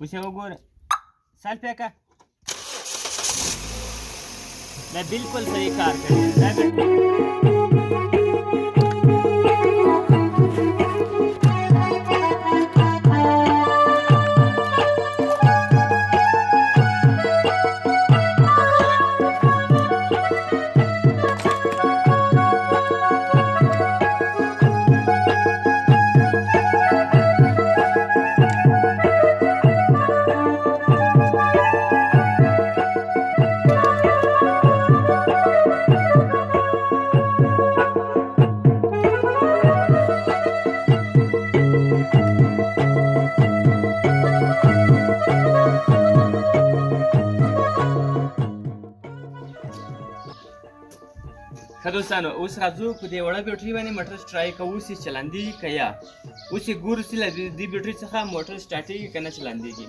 اوس یې وګوره سلفیا که دا بالکل صحیح کار کوي دا ښه دوستانو اوس راځو په دې وړه بیټرۍ باندې موټر ټرای کوو اوس یې چلندېږي که یا اوس یې ګورو چې له دې بیټرۍ څخه موټر سټارټېږي که نه چلندېږي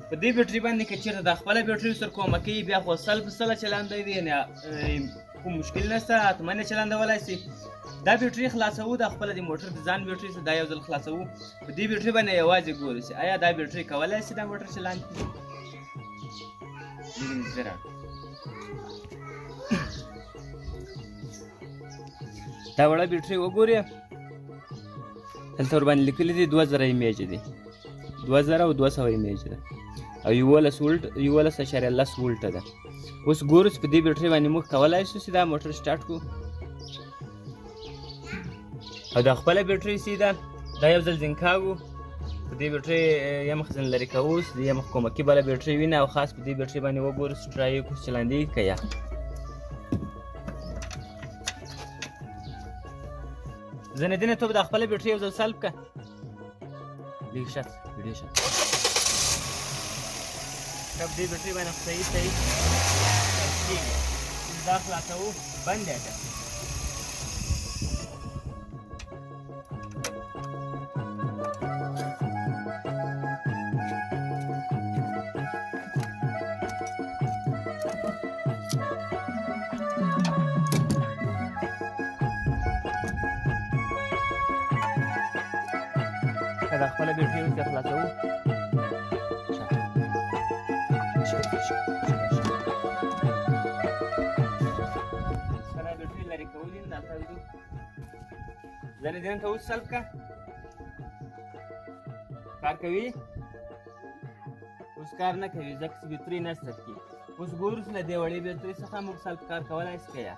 په دې بیټرۍ باندې که چېرته دا خپله بیټرۍ سره کومه کوي بیا خو سل په سله چلندی دی یعنې کوم مشکل نشته حتما یې چلندولی سي دا بیټرۍ خلاصوو دا خپله د موټر د ځان بیټرۍ څخه دا یو ځل خلاصوو په دې بیټرۍ باندې یوازې ګورو چې آیا دا بیټرۍ کولی سي دا موټر چلند کړي دا وړه بیټرۍ وګورئ دلته ورباندې لیکلي دي 2000 ایمیج دي 2000 او 200 ایمیج ده او 11 ولټ 11.10 ولټه ده اوس ګورو چې په دې بیټرۍ باندې موږ کولی شو چې دا موټر سټارټ کړو او دا خپله بیټرۍ چې ده دا یو ځل ځین کاږو په دې بیټرۍ یا مخ ځین لرې کوو یا مخ کومکي بله بیټرۍ وینه او خاص په دې بیټرۍ باندې وګورو چې ټرای یې کړو چلندېږي که یا زنیدینه تو به د خپله بیټرۍ یو ځل سلب که لږ شات ویډیو شات ښه په دې بیټرۍ باندې صحیح کېږي دا خلاصوو بند یې که دا خپله بیټرۍ اوس یې خلاصوو دا بیټرۍ لرې کولي دلته ځو زنیدین ته اوس سلب که کار کوي اوس کار نه کوي ځکه چې بیټرۍ نه سلب کړي اوس ګورو چې له دې وړې بیټرۍ څخه موږ سلب کار کولی شي که یا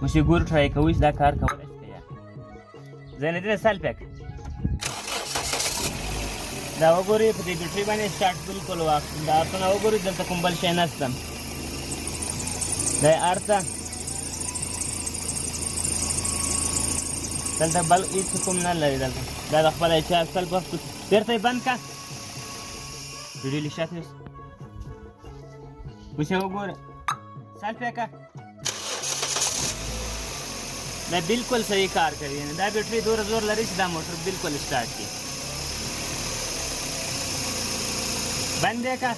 اوس یې ګورو ټرای کوو چې دا کار کولی شي که یا زینالدینه سلفیا که دا وګورئ په دې بیټرۍ باندې سټارټ بالکل واخلو دا ارتونه وګورئ دلته کوم بل شی نشته دا یې ارته دلته بل هېڅ کوم نه لري دلته دا د خپله یې چارج سلب وخت بېرته یې بند که ویډیو لږ شاته اوس یې وګوره سلفیا که دا بالکل صحیح کار کوي یعنې دا بیټرۍ دومره زور لري چې دا موټر بالکل سټارټ کړي بند دی که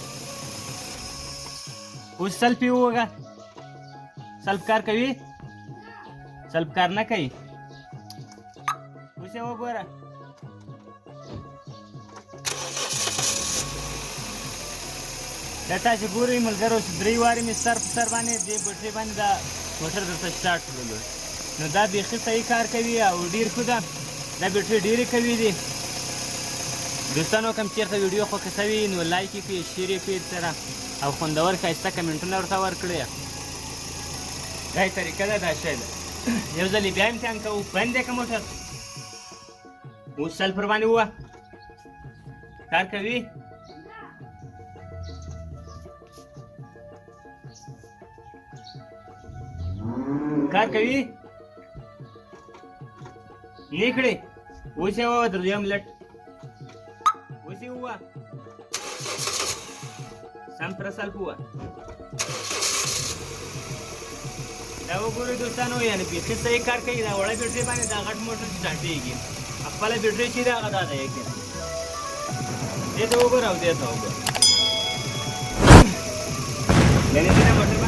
اوس سلب یې ووږه سلب کار کوي سلب کار نه کوي اوس یې وګوره دا تاسې ګورئ ملګرو چې 3 وارې مې سر په سر باندې دې بیټرۍ باندې دا موټر درته سټارټ کړلو نو دا بیخي صحیح کار کوي او ډېر ښه ده دا بیټرۍ ډېرې قوي دي دوستانو کوم چېرته ویډیو خوښه شوي نو لایک یې کړئ شیر یې کړئ سره او خوندور ښایسته کمنټونه ورته ورکړئ دا یې طریقه ده دا شی ده یو ځل یې بیا امتحان کوو بند دی که موټر اوس سل پر باندې ووه کار کوي کار کوي نه کړی اوس یې ووه دریم لټ اوس یې ووه سم پرسل پوه دا وګورئ دوستانو یعنې بیخي صحیح کار کوي دا وړه بیټرۍ باندې دا غټ موټر سټارټېږي خپله بیټرۍ چې ده هغه دا ده یقینا دې ته وګوره او دې ته وګوره یعنې ځینې موټر